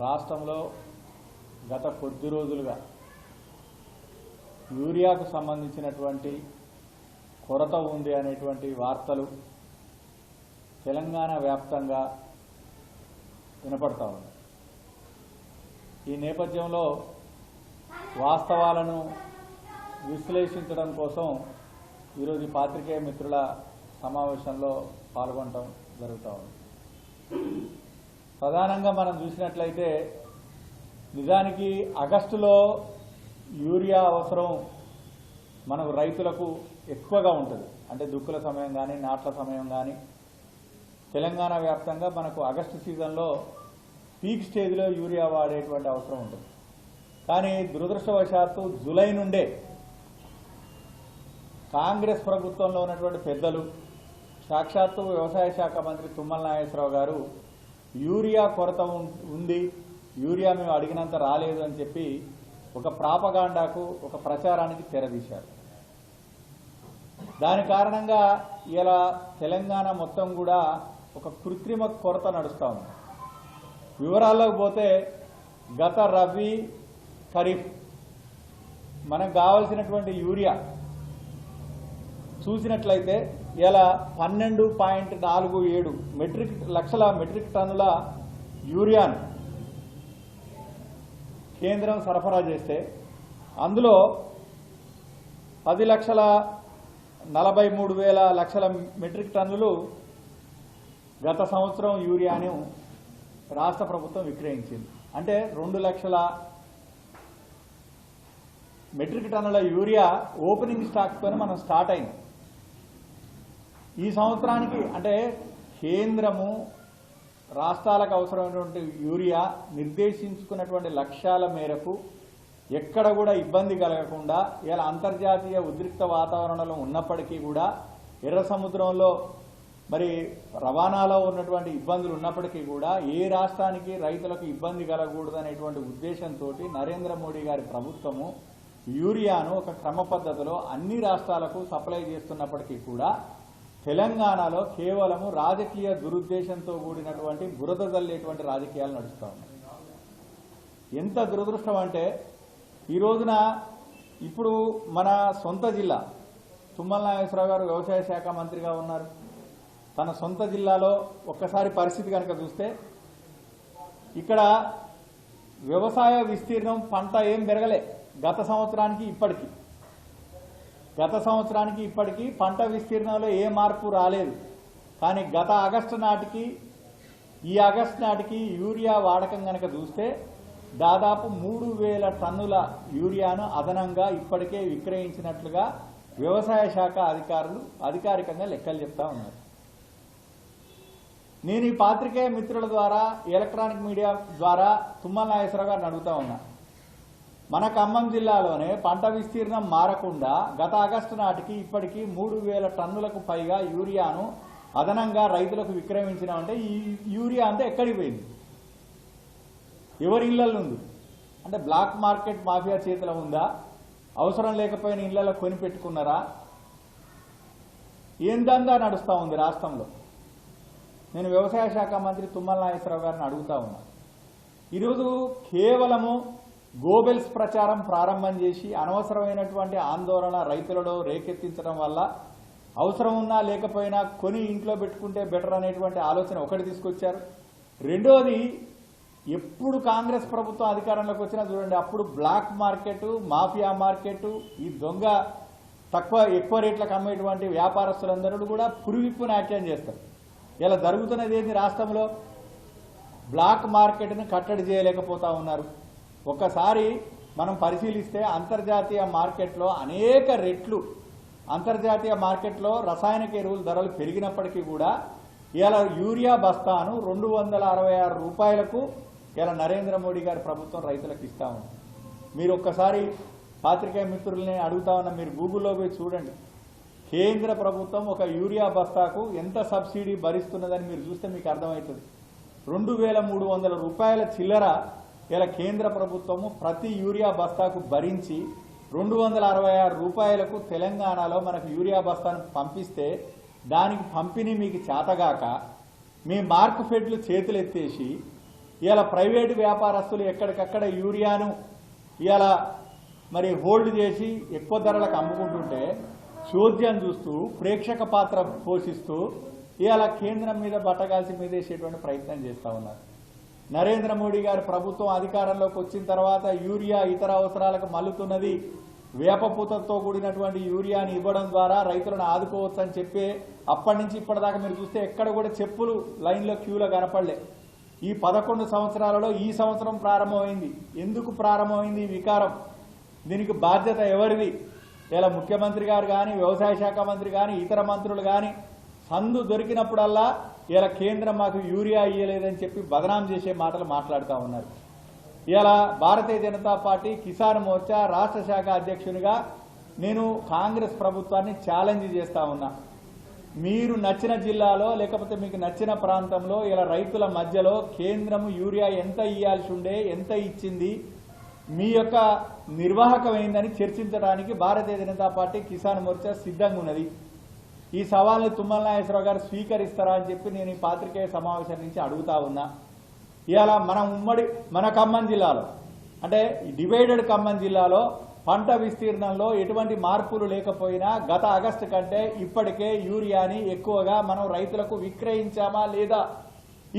రాష్ట్రంలో గత కొద్ది రోజులుగా యూరియాకు సంబంధించినటువంటి కొరత ఉంది అనేటువంటి వార్తలు తెలంగాణ వ్యాప్తంగా వినపడతా ఉన్నాయి. ఈ నేపథ్యంలో వాస్తవాలను విశ్లేషించడం కోసం ఈరోజు పాత్రికేయ మిత్రుల సమావేశంలో పాల్గొనడం జరుగుతూ ఉంది. ప్రధానంగా మనం చూసినట్లయితే నిజానికి ఆగస్టులో యూరియా అవసరం మనకు రైతులకు ఎక్కువగా ఉంటుంది. అంటే దుక్కుల సమయం కానీ నాట్ల సమయం కానీ తెలంగాణ వ్యాప్తంగా మనకు ఆగస్టు సీజన్లో పీక్ స్టేజ్లో యూరియా వాడేటువంటి అవసరం ఉంటుంది. కానీ దురదృష్టవశాత్తు జూలై నుండే కాంగ్రెస్ ప్రభుత్వంలో ఉన్నటువంటి పెద్దలు, సాక్షాత్తు వ్యవసాయ శాఖ మంత్రి తుమ్మల నాగేశ్వరరావు గారు యూరియా కొరత ఉంది, యూరియా మేము అడిగినంత రాలేదు అని చెప్పి ఒక ప్రాపగాండాకు, ఒక ప్రచారానికి తెరదీశారు. దాని కారణంగా ఇలా తెలంగాణ మొత్తం కూడా ఒక కృత్రిమ కొరత నడుస్తూ ఉంది. వివరాల్లోకి పోతే గత రబీ ఖరీఫ్ మనకు కావాల్సినటువంటి యూరియా చూసినట్లయితే ఇలా 12.47 లక్షల మెట్రిక్ టన్నుల యూరియాను కేంద్రం సరఫరా చేస్తే అందులో 10,43,00,000 మెట్రిక్ టన్నులు గత సంవత్సరం యూరియాను రాష్ట్ర ప్రభుత్వం విక్రయించింది. అంటే 2 లక్షల మెట్రిక్ టన్నుల యూరియా ఓపెనింగ్ స్టాక్తో మనం స్టార్ట్ అయింది. ఈ సంవత్సరానికి అంటే కేంద్రము రాష్ట్రాలకు అవసరమైనటువంటి యూరియా నిర్దేశించుకున్నటువంటి లక్ష్యాల మేరకు ఎక్కడ కూడా ఇబ్బంది కలగకుండా ఇలా అంతర్జాతీయ ఉద్రిక్త వాతావరణంలో ఉన్నప్పటికీ కూడా ఎర్ర సముద్రంలో మరి రవాణాలో ఉన్నటువంటి ఇబ్బందులు ఉన్నప్పటికీ కూడా ఏ రాష్ట్రానికి రైతులకు ఇబ్బంది కలగకూడదు అనేటువంటి ఉద్దేశంతో నరేంద్ర మోడీ గారి ప్రభుత్వము యూరియాను ఒక క్రమ పద్ధతిలో అన్ని రాష్ట్రాలకు సప్లై చేస్తున్నప్పటికీ కూడా తెలంగాణలో కేవలము రాజకీయ దురుద్దేశంతో కూడినటువంటి బురద జల్లేటువంటి రాజకీయాలు నడుస్తూ ఉన్నాయి. ఎంత దురదృష్టం అంటే ఈ రోజున ఇప్పుడు మన సొంత జిల్లా తుమ్మల నాగేశ్వరరావు గారు వ్యవసాయ శాఖ మంత్రిగా ఉన్నారు. తన సొంత జిల్లాలో ఒక్కసారి పరిస్థితి కనుక చూస్తే ఇక్కడ వ్యవసాయ విస్తీర్ణం పంట ఏం పెరగలే. గత సంవత్సరానికి ఇప్పటికీ పంట విస్తీర్ణంలో ఏ మార్పు రాలేదు. కానీ గత ఆగస్టు నాటికి ఈ ఆగస్టు నాటికి యూరియా వాడకం కనుక చూస్తే దాదాపు 3,000 టన్నుల యూరియాను అదనంగా ఇప్పటికే విక్రయించినట్లుగా వ్యవసాయ శాఖ అధికారులు అధికారికంగా లెక్కలు చెప్తా ఉన్నారు. నేను ఈ పాత్రికేయ మిత్రుల ద్వారా, ఎలక్ట్రానిక్ మీడియా ద్వారా తుమ్మల నాగేశ్వరరావు గారిని అడుగుతా ఉన్నా, మన ఖమ్మం జిల్లాలోనే పంట విస్తీర్ణం మారకుండా గత ఆగస్టు నాటికి ఇప్పటికీ 3,000 టన్నులకు పైగా యూరియాను అదనంగా రైతులకు విక్రయించినామంటే ఈ యూరియా అంతా ఎక్కడికి పోయింది? ఎవరి ఇళ్లలో ఉంది? అంటే బ్లాక్ మార్కెట్ మాఫియా చేతిలో ఉందా? అవసరం లేకపోయిన ఇళ్లలో కొని పెట్టుకున్నారా? ఏందందా నడుస్తూ ఉంది రాష్ట్రంలో? నేను వ్యవసాయ శాఖ మంత్రి తుమ్మల నాగేశ్వరరావు గారిని అడుగుతా ఉన్నా. ఈరోజు కేవలము గోబెల్స్ ప్రచారం ప్రారంభం చేసి అనవసరమైనటువంటి ఆందోళన రైతులలో రేకెత్తించడం వల్ల అవసరం ఉన్నా లేకపోయినా కొని ఇంట్లో పెట్టుకుంటే బెటర్ అనేటువంటి ఆలోచన ఒకటి తీసుకొచ్చారు. రెండోది, ఎప్పుడు కాంగ్రెస్ ప్రభుత్వం అధికారంలోకి వచ్చినా చూడండి, అప్పుడు బ్లాక్ మార్కెట్, మాఫియా మార్కెట్, ఈ దొంగ ఎక్కువ రేట్లకు అమ్మేటువంటి వ్యాపారస్తులందరూ కూడా పురివిప్పు నాట్యం చేస్తారు. ఇలా జరుగుతున్నది ఏంటి? రాష్ట్రంలో బ్లాక్ మార్కెట్ను కట్టడి చేయలేకపోతా ఉన్నారు. ఒక్కసారి మనం పరిశీలిస్తే అంతర్జాతీయ మార్కెట్లో అనేక రెట్లు అంతర్జాతీయ మార్కెట్లో రసాయనిక ఎరువుల ధరలు పెరిగినప్పటికీ కూడా ఇలా యూరియా బస్తాను 266 రూపాయలకు ఇలా నరేంద్ర మోడీ గారి ప్రభుత్వం రైతులకు ఇస్తా ఉంది. మీరు ఒక్కసారి పాత్రికేయ మిత్రుల్ని అడుగుతా ఉన్నా, మీరు గూగుల్లో పోయి చూడండి. కేంద్ర ప్రభుత్వం ఒక యూరియా బస్తాకు ఎంత సబ్సిడీ భరిస్తున్నదని మీరు చూస్తే మీకు అర్థమవుతుంది. 2,300 రూపాయల చిల్లర ఇలా కేంద్ర ప్రభుత్వము ప్రతి యూరియా బస్తాకు భరించి 266 రూపాయలకు తెలంగాణలో మనకు యూరియా బస్తాను పంపిస్తే దానికి పంపిణీ మీకు చేతగాక మీ మార్క్ ఫెడ్లు చేతులెత్తేసి ఇవాళ ప్రైవేటు వ్యాపారస్తులు ఎక్కడికక్కడ యూరియాను ఇవాళ మరి హోల్డ్ చేసి ఎక్కువ ధరలకు అమ్ముకుంటుంటే చోద్యం చూస్తూ ప్రేక్షక పాత్ర పోషిస్తూ ఇవాళ కేంద్రం మీద బట్టగాల్సి మీదేసేటువంటి ప్రయత్నం చేస్తూ ఉన్నారు. నరేంద్ర మోడీ గారి ప్రభుత్వం అధికారంలోకి వచ్చిన తర్వాత యూరియా ఇతర అవసరాలకు మల్లుతున్నది. వేపపూతతో కూడినటువంటి యూరియాని ఇవ్వడం ద్వారా రైతులను ఆదుకోవచ్చని చెప్పి అప్పటి నుంచి ఇప్పటిదాకా మీరు చూస్తే ఎక్కడ కూడా చెప్పులు లైన్లో క్యూలో కనపడలే. ఈ 11 సంవత్సరాలలో ఈ సంవత్సరం ప్రారంభమైంది. ఎందుకు ప్రారంభమైంది ఈ వికారం? దీనికి బాధ్యత ఎవరిది? ఇలా ముఖ్యమంత్రి గారు కానీ, వ్యవసాయ శాఖ మంత్రి కానీ, ఇతర మంత్రులు కానీ సందు దొరికినప్పుడల్లా ఇలా కేంద్రం మాకు యూరియా ఇయ్యలేదని చెప్పి బదనాం చేసే మాటలు మాట్లాడుతూ ఉన్నారు. ఇలా భారతీయ జనతా పార్టీ కిసాన్ మోర్చా రాష్ట్ర శాఖ అధ్యక్షునిగా నేను కాంగ్రెస్ ప్రభుత్వాన్ని ఛాలెంజ్ చేస్తా ఉన్నా. మీరు నచ్చిన జిల్లాలో లేకపోతే మీకు నచ్చిన ప్రాంతంలో ఇలా రైతుల మధ్యలో కేంద్రం యూరియా ఎంత ఇయ్యాల్సి ఉండే, ఎంత ఇచ్చింది, మీ యొక్క నిర్వాహకం ఏందని చర్చించడానికి భారతీయ జనతా పార్టీ కిసాన్ మోర్చా సిద్ధంగా ఉన్నది. ఈ సవాల్ని తుమ్మల నాగేశ్వరరావు గారు స్వీకరిస్తారా అని చెప్పి నేను ఈ పాత్రికేయ సమావేశం నుంచి అడుగుతా ఉన్నా. ఇవాళ మన ఖమ్మం జిల్లాలో అంటే డివైడెడ్ ఖమ్మం జిల్లాలో పంట విస్తీర్ణంలో ఎటువంటి మార్పులు లేకపోయినా గత ఆగస్టు కంటే ఇప్పటికే యూరియాని ఎక్కువగా మనం రైతులకు విక్రయించామా లేదా,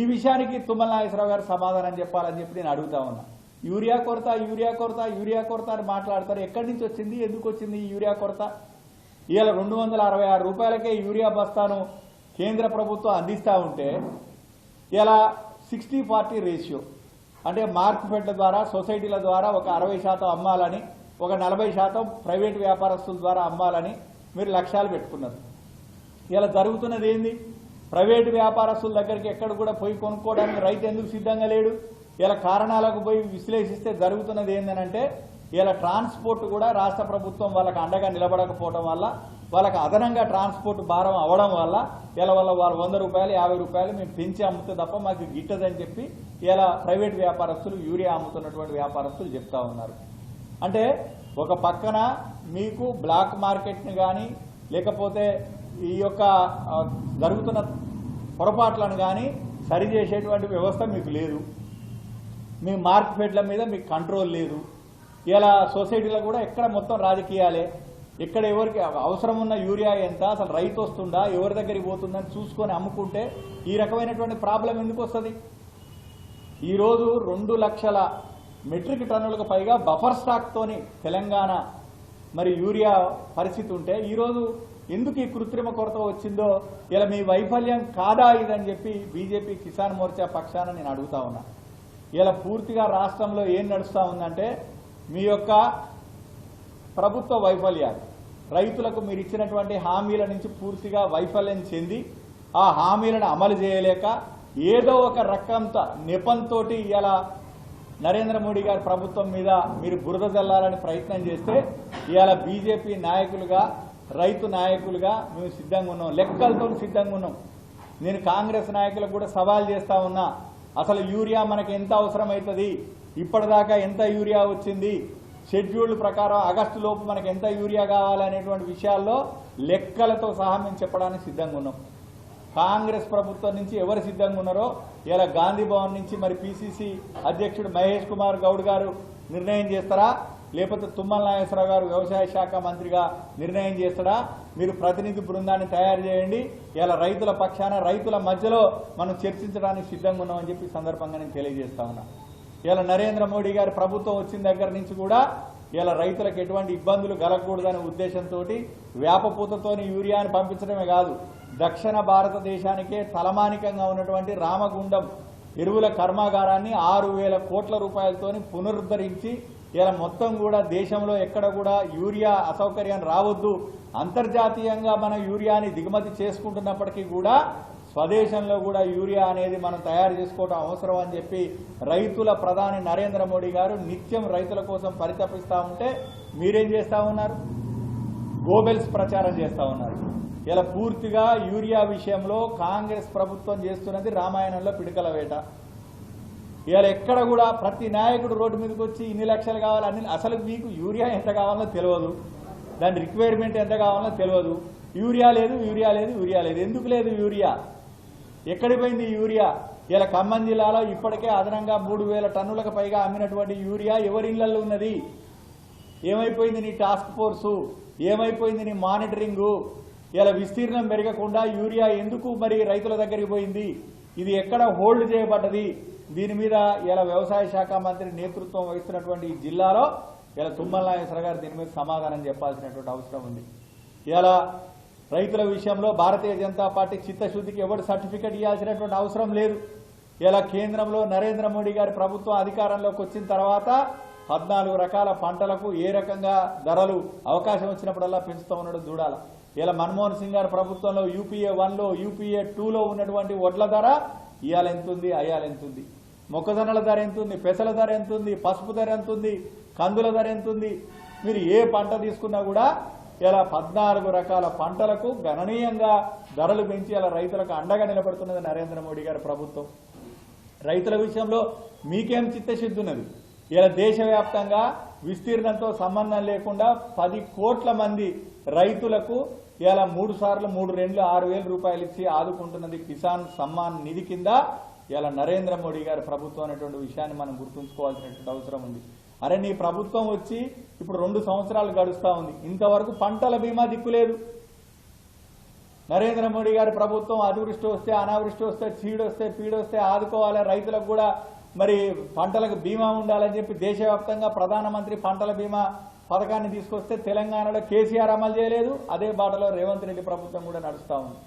ఈ విషయానికి తుమ్మల నాగేశ్వరరావు గారు సమాధానం చెప్పాలని చెప్పి నేను అడుగుతా ఉన్నా. యూరియా కొరత అని మాట్లాడతారు. ఎక్కడి నుంచి వచ్చింది, ఎందుకు వచ్చింది ఈ యూరియా కొరత? ఇవాళ 266 రూపాయలకే యూరియా బస్తాను కేంద్ర ప్రభుత్వం అందిస్తూ ఉంటే ఇలా 60-40 రేషియో అంటే మార్కెట్ల ద్వారా సొసైటీల ద్వారా ఒక 60% అమ్మాలని, ఒక 40% ప్రైవేట్ వ్యాపారస్తుల ద్వారా అమ్మాలని మీరు లక్ష్యాలు పెట్టుకున్నారు. ఇలా జరుగుతున్నది ఏంది? ప్రైవేటు వ్యాపారస్తుల దగ్గరికి ఎక్కడ కూడా పోయి కొనుక్కోవడానికి రైతు ఎందుకు సిద్ధంగా లేడు? ఇలా కారణాలకు పోయి విశ్లేషిస్తే జరుగుతున్నది ఏంటంటే ఇలా ట్రాన్స్పోర్ట్ కూడా రాష్ట్ర ప్రభుత్వం వాళ్ళకి అండగా నిలబడకపోవడం వల్ల, వాళ్ళకి అదనంగా ట్రాన్స్పోర్ట్ భారం అవ్వడం వల్ల ఇలా వాళ్ళు 100 రూపాయలు 50 రూపాయలు మేము పెంచి అమ్ముతే తప్ప మాకు గిట్టదని చెప్పి ఇలా ప్రైవేట్ వ్యాపారస్తులు, యూరియా అమ్ముతున్నటువంటి వ్యాపారస్తులు చెప్తా ఉన్నారు. అంటే ఒక పక్కన మీకు బ్లాక్ మార్కెట్ని కానీ లేకపోతే ఈ యొక్క జరుగుతున్న పొరపాట్లను కానీ సరిచేసేటువంటి వ్యవస్థ మీకు లేదు. మీ మార్కెట్ల మీద మీకు కంట్రోల్ లేదు. ఇలా సొసైటీలో కూడా ఎక్కడ మొత్తం రాజకీయాలే. ఎక్కడ ఎవరికి అవసరం ఉన్న యూరియా ఎంత, అసలు రైతు వస్తుందా, ఎవరి దగ్గరికి పోతుందని చూసుకొని అమ్ముకుంటే ఈ రకమైనటువంటి ప్రాబ్లం ఎందుకు వస్తుంది? ఈరోజు 2 లక్షల మెట్రిక్ టన్నులకు పైగా బఫర్ స్టాక్తోని తెలంగాణ మరి యూరియా పరిస్థితి ఉంటే ఈరోజు ఎందుకు ఈ కృత్రిమ కొరత వచ్చిందో ఇలా మీ వైఫల్యం కాదా ఇదని చెప్పి బీజేపీ కిసాన్ మోర్చా పక్షాన నేను అడుగుతా ఉన్నా. ఇలా పూర్తిగా రాష్ట్రంలో ఏం నడుస్తూ ఉందంటే మీ యొక్క ప్రభుత్వ వైఫల్యాలు, రైతులకు మీరు ఇచ్చినటువంటి హామీల నుంచి పూర్తిగా వైఫల్యం చెంది ఆ హామీలను అమలు చేయలేక ఏదో ఒక రకంత నెపంతో ఇలా నరేంద్ర మోడీ గారి ప్రభుత్వం మీద మీరు బురద జల్లాలని ప్రయత్నం చేస్తే ఇవాళ బీజేపీ నాయకులుగా, రైతు నాయకులుగా మేము సిద్ధంగా ఉన్నాం, లెక్కలతో సిద్ధంగా ఉన్నాం. నేను కాంగ్రెస్ నాయకులకు కూడా సవాల్ చేస్తా ఉన్నా. అసలు యూరియా మనకు ఎంత అవసరం అవుతుంది, ఇప్పటిదాకా ఎంత యూరియా వచ్చింది, షెడ్యూల్ ప్రకారం ఆగస్టు లోపు మనకు ఎంత యూరియా కావాలనేటువంటి విషయాల్లో లెక్కలతో సహా మేము చెప్పడానికి సిద్ధంగా ఉన్నాం. కాంగ్రెస్ ప్రభుత్వం నుంచి ఎవరు సిద్ధంగా ఉన్నారో ఇలా గాంధీ భవన్ నుంచి మరి పిసిసి అధ్యక్షుడు మహేష్ కుమార్ గౌడ్ గారు నిర్ణయం చేస్తారా, లేకపోతే తుమ్మల నాగేశ్వరరావు గారు వ్యవసాయ శాఖ మంత్రిగా నిర్ణయం చేస్తాడా? మీరు ప్రతినిధి బృందాన్ని తయారు చేయండి. ఇలా రైతుల పక్షాన, రైతుల మధ్యలో మనం చర్చించడానికి సిద్ధంగా ఉన్నామని చెప్పి సందర్భంగా నేను తెలియజేస్తా ఉన్నా. ఇలా నరేంద్ర మోడీ గారి ప్రభుత్వం వచ్చిన దగ్గర నుంచి కూడా ఇలా రైతులకు ఎటువంటి ఇబ్బందులు కలగకూడదనే ఉద్దేశంతో వేపపూతతోని యూరియాని పంపించడమే కాదు, దక్షిణ భారతదేశానికే తలమానికంగా ఉన్నటువంటి రామగుండం ఎరువుల కర్మాగారాన్ని 6,000 కోట్ల రూపాయలతోని పునరుద్ధరించి ఇలా మొత్తం కూడా దేశంలో ఎక్కడ కూడా యూరియా అసౌకర్యం రావద్దు, అంతర్జాతీయంగా మనం యూరియాని దిగుమతి చేసుకుంటున్నప్పటికీ కూడా స్వదేశంలో కూడా యూరియా అనేది మనం తయారు చేసుకోవడం అవసరం అని చెప్పి రైతుల ప్రధాని నరేంద్ర మోడీ గారు నిత్యం రైతుల కోసం పరితపిస్తూ ఉంటే మీరేం చేస్తూ ఉన్నారు? గోబెల్స్ ప్రచారం చేస్తూ ఉన్నారు. ఇలా పూర్తిగా యూరియా విషయంలో కాంగ్రెస్ ప్రభుత్వం చేస్తున్నది రామాయణంలో పిడకల వేట. ఇలా ఎక్కడ కూడా ప్రతి నాయకుడు రోడ్డు మీదకి వచ్చి ఇన్ని లక్షలు కావాలి, అసలు మీకు యూరియా ఎంత కావాలో తెలియదు, దాని రిక్వైర్మెంట్ ఎంత కావాలో తెలియదు. యూరియా లేదు. ఎందుకు లేదు యూరియా? ఎక్కడికి పోయింది యూరియా? ఇలా ఖమ్మం జిల్లాలో ఇప్పటికే అదనంగా 3,000 టన్నులకు పైగా అమ్మినటువంటి యూరియా ఎవరి ఇళ్లలో ఉన్నది? ఏమైపోయింది నీ టాస్క్ ఫోర్సు? ఏమైపోయింది నీ మానిటరింగు? ఇలా విస్తీర్ణం పెరగకుండా యూరియా ఎందుకు మరి రైతుల దగ్గరికి పోయింది? ఇది ఎక్కడ హోల్డ్ చేయబడ్డది? దీని మీద ఇలా వ్యవసాయ శాఖ మంత్రి నేతృత్వం వహిస్తున్నటువంటి ఈ జిల్లాలో ఇలా తుమ్మల నాగేశ్వరరావు గారు దీని మీద సమాధానం చెప్పాల్సినటువంటి అవసరం ఉంది. ఇలా రైతుల విషయంలో భారతీయ జనతా పార్టీ చిత్తశుద్ధికి ఎవరు సర్టిఫికెట్ ఇవ్వాల్సినటువంటి అవసరం లేదు. ఇలా కేంద్రంలో నరేంద్ర మోడీ గారి ప్రభుత్వం అధికారంలోకి వచ్చిన తర్వాత 14 రకాల పంటలకు ఏ రకంగా ధరలు అవకాశం వచ్చినప్పుడల్లా పెంచుతూ ఉన్నాడు చూడాలి. ఇలా మన్మోహన్ సింగ్ గారి ప్రభుత్వంలో యూపీఏ 1లో యూపీఏ 2లో ఉన్నటువంటి వడ్ల ధర ఇవాళ ఎంతుంది, అయ్యాల ఎంతుంది, మొక్కజొన్నల ధర ఎంతుంది, పెసల ధర ఎంతుంది, పసుపు ధర ఎంతుంది, కందుల ధర ఎంతుంది. మీరు ఏ పంట తీసుకున్నా కూడా ఇలా 14 రకాల పంటలకు గణనీయంగా ధరలు పెంచి ఇలా రైతులకు అండగా నిలబడుతున్నది నరేంద్ర మోడీ గారి ప్రభుత్వం. రైతుల విషయంలో మీకేం చిత్తశుద్ధి ఉన్నది? ఇలా దేశవ్యాప్తంగా విస్తీర్ణంతో సంబంధం లేకుండా 10 కోట్ల మంది రైతులకు ఇలా 3 సార్లు 3 రెండ్లు 6,000 రూపాయలు ఇచ్చి ఆదుకుంటున్నది కిసాన్ సమ్మాన్ నిధి కింద ఇలా నరేంద్ర మోడీ గారి ప్రభుత్వం అనేటువంటి విషయాన్ని మనం గుర్తుంచుకోవాల్సినటువంటి అవసరం ఉంది. అరే నీ ప్రభుత్వం వచ్చి ఇప్పుడు 2 సంవత్సరాలు గడుస్తూ ఉంది, ఇంతవరకు పంటల బీమా దిక్కులేదు. నరేంద్ర మోడీ గారి ప్రభుత్వం అతివృష్టి వస్తే అనావృష్టి వస్తే చీడొస్తే పీడొస్తే ఆదుకోవాలి, రైతులకు కూడా మరి పంటలకు బీమా ఉండాలని చెప్పి దేశవ్యాప్తంగా ప్రధానమంత్రి పంటల బీమా పథకాన్ని తీసుకొస్తే తెలంగాణలో కేసీఆర్ అమలు చేయలేదు. అదే బాటలో రేవంత్ రెడ్డి ప్రభుత్వం కూడా నడుస్తూ ఉంది.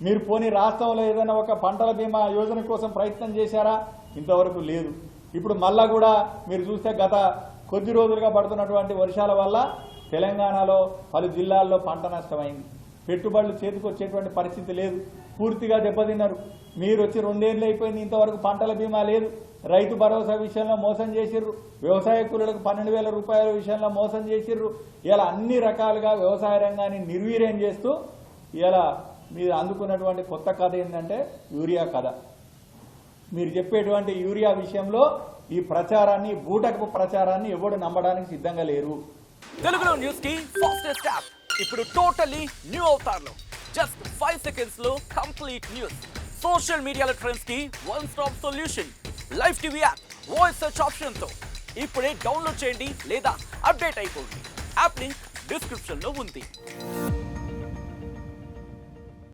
మీరు పోనీ రాష్ట్రంలో ఏదైనా ఒక పంటల బీమా యోజన కోసం ప్రయత్నం చేశారా? ఇంతవరకు లేదు. ఇప్పుడు మళ్ళా కూడా మీరు చూస్తే గత కొద్ది రోజులుగా పడుతున్నటువంటి వర్షాల వల్ల తెలంగాణలో పలు జిల్లాల్లో పంట నష్టమైంది. పెట్టుబడులు చేతికి వచ్చేటువంటి పరిస్థితి లేదు, పూర్తిగా దెబ్బతిన్నారు. మీరు వచ్చి 2 ఏళ్ళు అయిపోయింది, ఇంతవరకు పంటల బీమా లేదు. రైతు భరోసా విషయంలో మోసం చేసిర్రు, వ్యవసాయ కూలీలకు 12,000 రూపాయల విషయంలో మోసం చేసిర్రు. ఇలా అన్ని రకాలుగా వ్యవసాయ రంగాన్ని నిర్వీర్యం చేస్తూ ఇలా మీరు అందుకున్నటువంటి కొత్త కథ ఏంటంటే యూరియా కథ. మీరు చెప్పేటువంటి యూరియా విషయంలో ఈ ప్రచారాన్ని, బూటకపు ప్రచారాన్ని ఎవడు నమ్మడానికి సిద్ధంగా లేరు. తెలుగులో న్యూస్ కి ఫాస్టెస్ట్ యాప్ ఇప్పుడు టోటల్లీ న్యూ అవతార్లో జస్ట్ 5 సెకండ్స్ లో కంప్లీట్ న్యూస్. సోషల్ మీడియాలో ట్రెండ్స్ కి one stop solution. Live TV app voice search option తో ఇప్పుడే డౌన్లోడ్ చేయండి లేదా అప్డేట్ అయిపోండి. యాప్ లింక్ డిస్క్రిప్షన్ లో ఉంది.